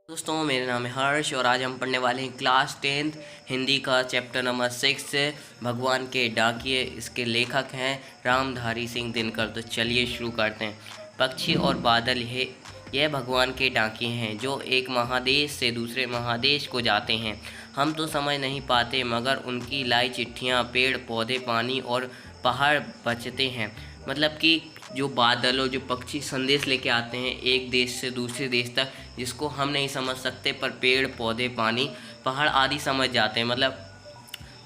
दोस्तों, मेरा नाम है हर्ष और आज हम पढ़ने वाले हैं क्लास 10th हिंदी का चैप्टर नंबर 6 भगवान के डाकिए। इसके लेखक हैं रामधारी सिंह दिनकर। तो चलिए शुरू करते हैं। पक्षी और बादल यह भगवान के डाकिए हैं जो एक महादेश से दूसरे महादेश को जाते हैं। हम तो समझ नहीं पाते मगर उनकी लाई चिट्ठियाँ पेड़ पौधे पानी और पहाड़ बचते हैं। मतलब कि जो बादल और जो पक्षी संदेश लेके आते हैं एक देश से दूसरे देश तक, जिसको हम नहीं समझ सकते पर पेड़ पौधे पानी पहाड़ आदि समझ जाते हैं। मतलब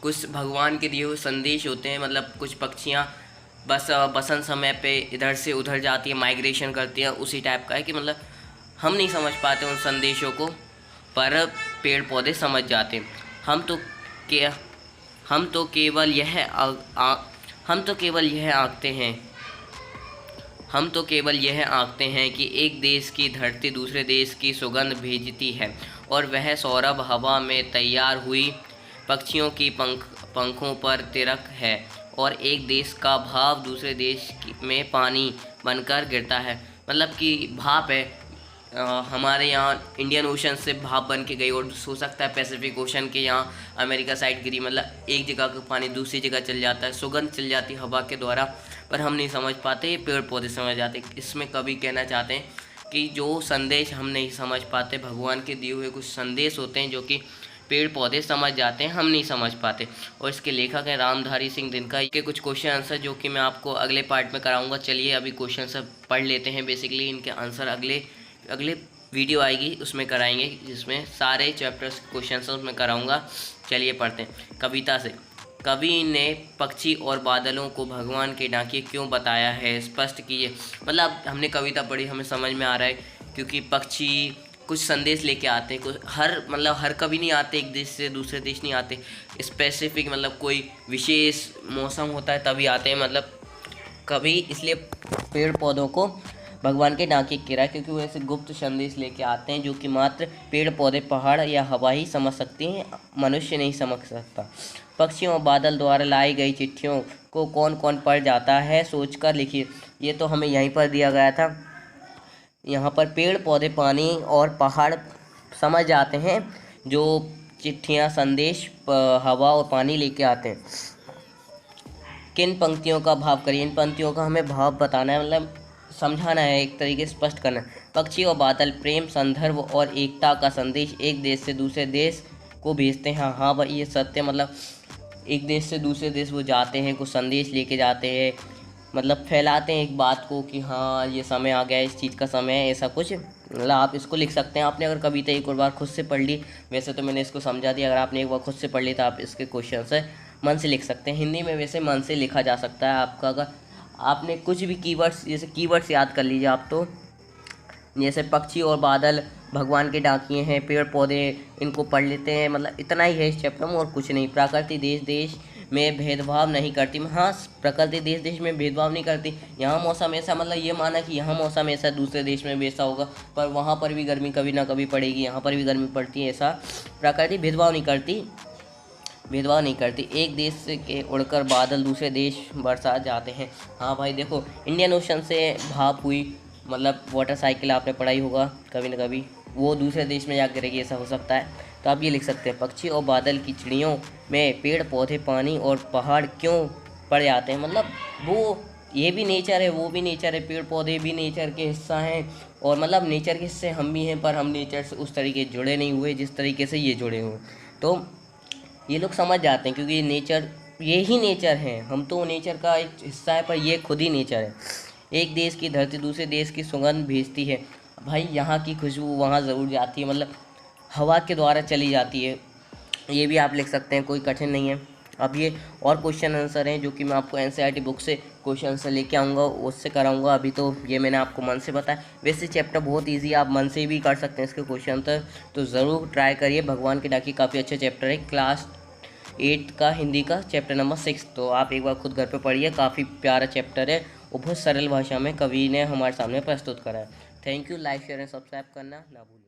कुछ भगवान के दिए हुए संदेश होते हैं। मतलब कुछ पक्षियाँ बस बसंत समय पे इधर से उधर जाती है, माइग्रेशन करती हैं, उसी टाइप का है कि मतलब हम नहीं समझ पाते उन संदेशों को, पर पेड़ पौधे समझ जाते हैं। हम तो केवल यह आंकते हैं कि एक देश की धरती दूसरे देश की सुगंध भेजती है और वह सौरभ हवा में तैयार हुई पक्षियों की पंखों पर तिरक है और एक देश का भाव दूसरे देश में पानी बनकर गिरता है। मतलब कि भाप है, हमारे यहाँ इंडियन ओशन से भाप बन के गई और हो सकता है पैसिफिक ओशन के यहाँ अमेरिका साइड गिरी। मतलब एक जगह का पानी दूसरी जगह चल जाता है, सुगंध चल जाती है हवा के द्वारा, पर हम नहीं समझ पाते, ये पेड़ पौधे समझ जाते। इसमें कवि कहना चाहते हैं कि जो संदेश हम नहीं समझ पाते, भगवान के दिए हुए कुछ संदेश होते हैं जो कि पेड़ पौधे समझ जाते हैं, हम नहीं समझ पाते। और इसके लेखक हैं रामधारी सिंह दिनकर के कुछ क्वेश्चन आंसर जो कि मैं आपको अगले पार्ट में कराऊंगा। चलिए अभी क्वेश्चन सब पढ़ लेते हैं। बेसिकली इनके आंसर अगले वीडियो आएगी उसमें कराएंगे, जिसमें सारे चैप्टर्स क्वेश्चन उसमें कराऊंगा। चलिए पढ़ते हैं। कविता से। कवि ने पक्षी और बादलों को भगवान के डाकिए क्यों बताया है, स्पष्ट कीजिए। मतलब हमने कविता पढ़ी, हमें समझ में आ रहा है क्योंकि पक्षी कुछ संदेश लेके आते हैं। कुछ हर कभी नहीं आते, एक देश से दूसरे देश नहीं आते, स्पेसिफिक मतलब कोई विशेष मौसम होता है तभी आते हैं। मतलब कभी इसलिए पेड़ पौधों को भगवान के डाकिए कह रहा है क्योंकि वो ऐसे गुप्त संदेश लेके आते हैं जो कि मात्र पेड़ पौधे पहाड़ या हवा ही समझ सकती हैं, मनुष्य नहीं समझ सकता। पक्षियों और बादल द्वारा लाई गई चिट्ठियों को कौन कौन पढ़ जाता है, सोचकर लिखिए। ये तो हमें यहीं पर दिया गया था। यहाँ पर पेड़ पौधे पानी और पहाड़ समझ जाते हैं जो चिट्ठियाँ संदेश हवा और पानी लेके आते हैं। किन पंक्तियों का भाव करिए। इन पंक्तियों का हमें भाव बताना है, मतलब समझाना है, एक तरीके से स्पष्ट करना है। पक्षी और बादल प्रेम संदर्भ और एकता का संदेश एक देश से दूसरे देश को भेजते हैं। हाँ भाई ये सत्य। मतलब एक देश से दूसरे देश वो जाते हैं, कुछ संदेश लेके जाते हैं, मतलब फैलाते हैं एक बात को कि हाँ ये समय आ गया, इस चीज़ का समय है, ऐसा कुछ। मतलब आप इसको लिख सकते हैं। आपने अगर कविता एक और बार खुद से पढ़ ली, वैसे तो मैंने इसको समझा दिया, अगर आपने एक बार खुद से पढ़ ली तो आप इसके क्वेश्चन से मन से लिख सकते हैं। हिंदी में वैसे मन से लिखा जा सकता है आपका, अगर आपने कुछ भी कीवर्ड्स, जैसे कीवर्ड्स याद कर लीजिए आप, तो जैसे पक्षी और बादल भगवान के डाकिए हैं, पेड़ पौधे, इनको पढ़ लेते हैं। मतलब इतना ही है इस चैप्टर में और कुछ नहीं। प्रकृति देश देश में भेदभाव नहीं करती। हाँ, प्रकृति देश देश में भेदभाव नहीं करती। यहाँ मौसम ऐसा, मतलब ये माना कि यहाँ मौसम ऐसा, दूसरे देश में वैसा होगा, पर वहाँ पर भी गर्मी कभी ना कभी पड़ेगी, यहाँ पर भी गर्मी पड़ती है। ऐसा प्रकृति भेदभाव नहीं करती। एक देश के उड़कर बादल दूसरे देश बरसा जाते हैं। हाँ भाई देखो, इंडियन ओशन से भाप हुई, मतलब वाटर साइकिल आपने पढ़ाई होगा कभी ना कभी, वो दूसरे देश में जा गिरेगी, ऐसा हो सकता है। तो आप ये लिख सकते हैं, पक्षी और बादल की चिड़ियों में पेड़ पौधे पानी और पहाड़ क्यों पड़ जाते हैं। मतलब वो ये भी नेचर है, वो भी नेचर है, पेड़ पौधे भी नेचर के हिस्सा हैं और मतलब नेचर के हिस्से हम भी हैं, पर हम नेचर से उस तरीके जुड़े नहीं हुए जिस तरीके से ये जुड़े हुए। तो ये लोग समझ जाते हैं क्योंकि ये ही नेचर है। हम तो नेचर का एक हिस्सा है, पर ये खुद ही नेचर है। एक देश की धरती दूसरे देश की सुगंध भेजती है। भाई यहाँ की खुशबू वहाँ ज़रूर जाती है, मतलब हवा के द्वारा चली जाती है। ये भी आप लिख सकते हैं, कोई कठिन नहीं है। अब ये और क्वेश्चन आंसर हैं जो कि मैं आपको एनसीईआरटी बुक से क्वेश्चन आंसर लेके आऊँगा, उससे कराऊँगा। अभी तो ये मैंने आपको मन से बताया। वैसे चैप्टर बहुत इजी है, आप मन से भी कर सकते हैं इसके क्वेश्चन आंसर, तो ज़रूर ट्राई करिए। भगवान के डाकिए काफ़ी अच्छा चैप्टर है, क्लास 8 का हिंदी का चैप्टर नंबर 6। तो आप एक बार खुद घर पे पढ़िए, काफ़ी प्यारा चैप्टर है और बहुत सरल भाषा में कवि ने हमारे सामने प्रस्तुत करा है। Thank you. Like share and subscribe करना ना भूलिए।